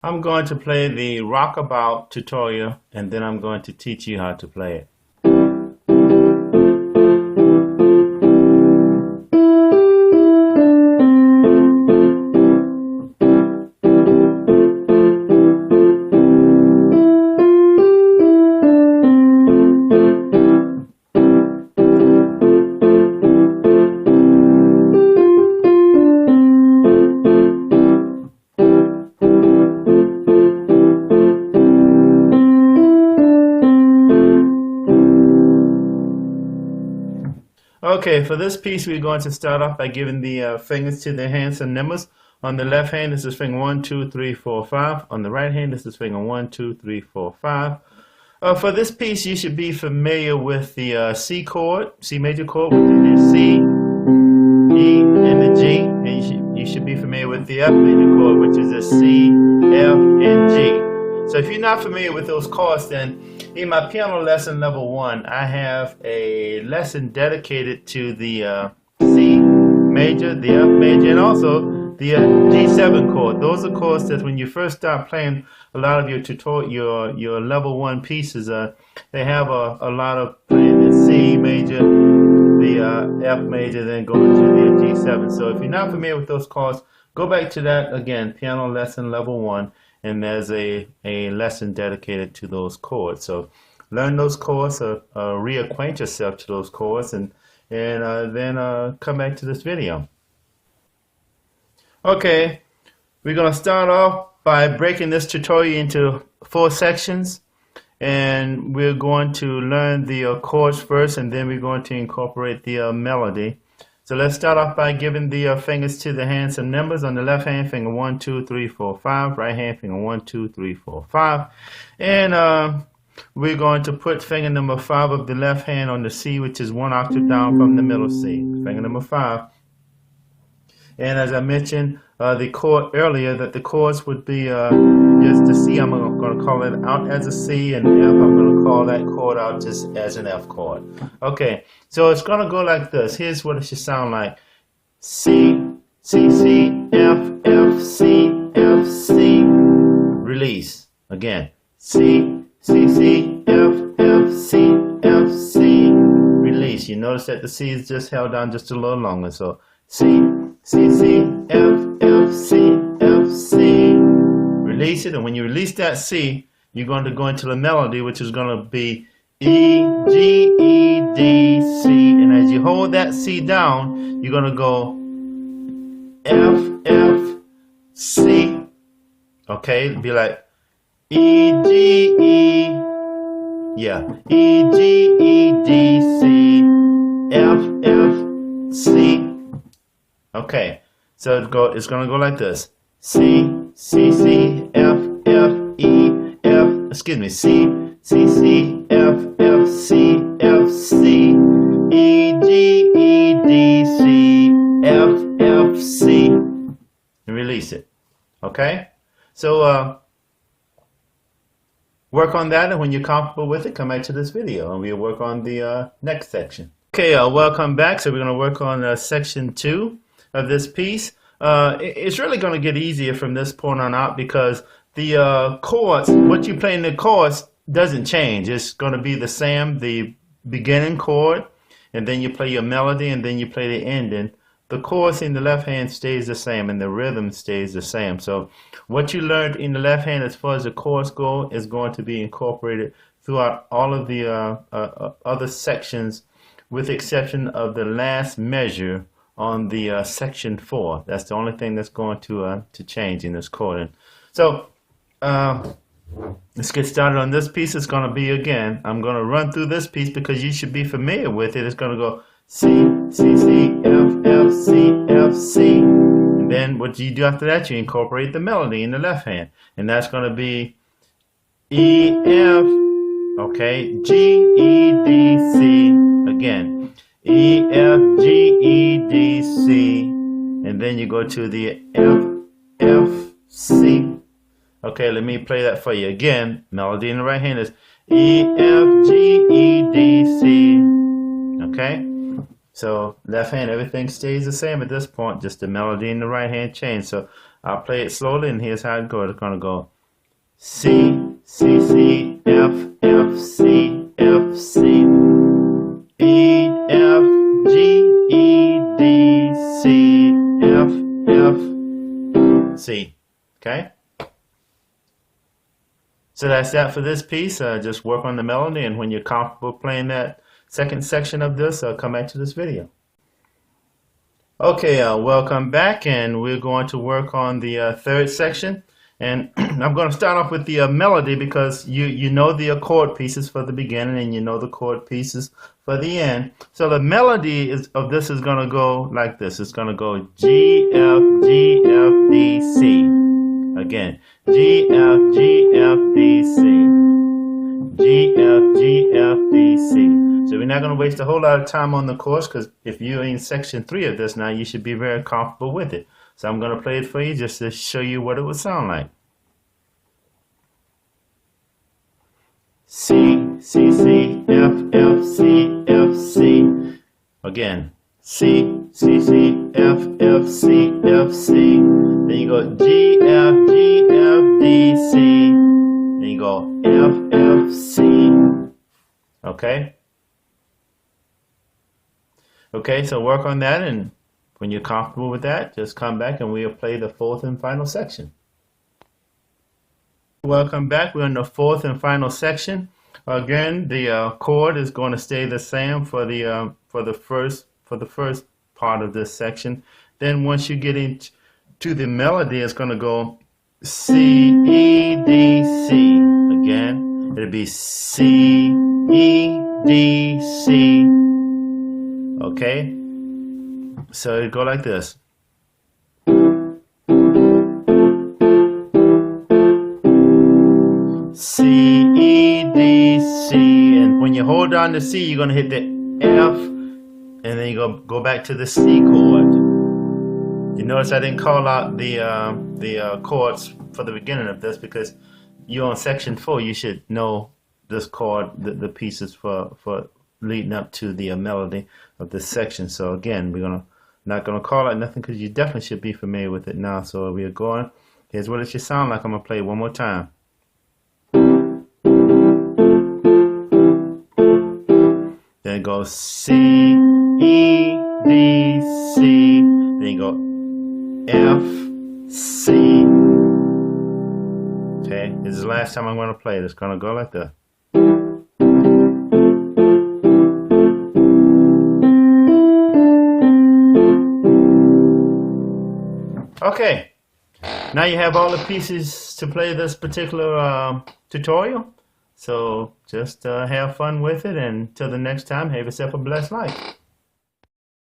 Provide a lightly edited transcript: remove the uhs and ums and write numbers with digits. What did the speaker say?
I'm going to play the Rockabout tutorial, and then I'm going to teach you how to play it. Okay, for this piece, we're going to start off by giving the fingers to the hands and numbers. On the left hand, this is finger 1, 2, 3, 4, 5. On the right hand, this is finger 1, 2, 3, 4, 5. For this piece, you should be familiar with the C chord, C major chord, which is the C, E, and the G. And you should be familiar with the F major chord, which is the C, F, and G. So if you're not familiar with those chords, then in my piano lesson level 1, I have a lesson dedicated to the C major, the F major, and also the G7 chord. Those are chords that when you first start playing a lot of your tutorial, your level 1 pieces, they have a lot of playing the C major, the F major, then going to the G7. So if you're not familiar with those chords, go back to that again, piano lesson level 1. And there's a lesson dedicated to those chords. So learn those chords, reacquaint yourself to those chords, and then come back to this video. Okay, we're going to start off by breaking this tutorial into 4 sections. And we're going to learn the chords first, and then we're going to incorporate the melody. So let's start off by giving the fingers to the hands and numbers. On the left hand, finger 1, 2, 3, 4, 5. Right hand, finger 1, 2, 3, 4, 5. And we're going to put finger number 5 of the left hand on the C, which is 1 octave down from the middle C. Finger number 5. And as I mentioned the chord earlier, that the chords would be just the C. I'm going to call it out as a C, and F, I'm going to call that chord out just as an F chord. Okay, so it's going to go like this. Here's what it should sound like. C, C, C, F, F, C, F, C. Release. Again. C, C, C, F, F, C, F, C. Release. You notice that the C is just held down just a little longer. So C, C, C, F, F, C, F, C. Release it, and when you release that C, you're going to go into the melody, which is going to be E, G, E, D, C. And as you hold that C down, you're going to go F, F, C. Okay, it'll be like E, G, E. Yeah, E, G, E, D, C, F, F, C. Okay, so it's going to go like this. C, C, C, F, F, E, F, excuse me, C, C, C, F, F, C, F, C, E, G, E, D, C, F, F, C. And release it. Okay? So, work on that, and when you're comfortable with it, come back to this video, and we'll work on the next section. Okay, welcome back. So we're going to work on section 2 of this piece. It's really going to get easier from this point on out, because the chords, what you play in the chords doesn't change. It's going to be the same, the beginning chord, and then you play your melody, and then you play the ending. The chords in the left hand stays the same, and the rhythm stays the same. So what you learned in the left hand as far as the chords go is going to be incorporated throughout all of the other sections, with the exception of the last measure on the section 4. That's the only thing that's going to change in this chording. So let's get started on this piece. It's going to be, again, I'm going to run through this piece because you should be familiar with it. It's going to go C, C, C, F, F, C, F, C. And then what you do after that, you incorporate the melody in the left hand. And that's going to be E, F, okay, G, E, D, C. Again, E, F, G, E, D, C, and then you go to the F, F, C. Okay, let me play that for you again. Melody in the right hand is E, F, G, E, D, C. Okay, so left hand, everything stays the same at this point, just the melody in the right hand change. So I'll play it slowly, and here's how it goes. It's going to go C, C, C, F, F, C, F, C, E, F, G, E, D, C, F, F, C. Okay? So that's that for this piece. Just work on the melody, and when you're comfortable playing that second section of this, come back to this video. Okay, welcome back, and we're going to work on the third section. And I'm going to start off with the melody, because you know the chord pieces for the beginning and you know the chord pieces for the end. So the melody of this is going to go like this. It's going to go G, F, G, F, D, C. Again, G, F, G, F, D, C. G, F, G, F, D, C. So we're not going to waste a whole lot of time on the chords, because if you're in section 3 of this now, you should be very comfortable with it. So I'm going to play it for you just to show you what it would sound like. C, C, C, F, F, C, F, C. Again, C, C, C, F, F, C, F, C. Then you go G, F, G, F, D, C. Then you go F, F, C. Okay? Okay, so work on that, and when you're comfortable with that, just come back and we'll play the fourth and final section. Welcome back. We're in the fourth and final section. Again, the chord is going to stay the same for the first part of this section. Then once you get into the melody, it's going to go C, E, D, C. Again, it'll be C, E, D, C. Okay? So it go like this. C, E, D, C. And when you hold down the C, you're going to hit the F, and then you go back to the C chord. You notice I didn't call out the chords for the beginning of this, because you're on section 4. You should know this chord, the pieces for leading up to the melody of this section. So again, we're not gonna call out nothing, because you definitely should be familiar with it now. So we are going. Here's what it should sound like. I'm gonna play it one more time. Then it goes C, E, D, C. Then you go F, C. Okay, this is the last time I'm gonna play it. It's gonna go like that. Okay, now you have all the pieces to play this particular tutorial. So just have fun with it, and until the next time, have yourself a blessed life.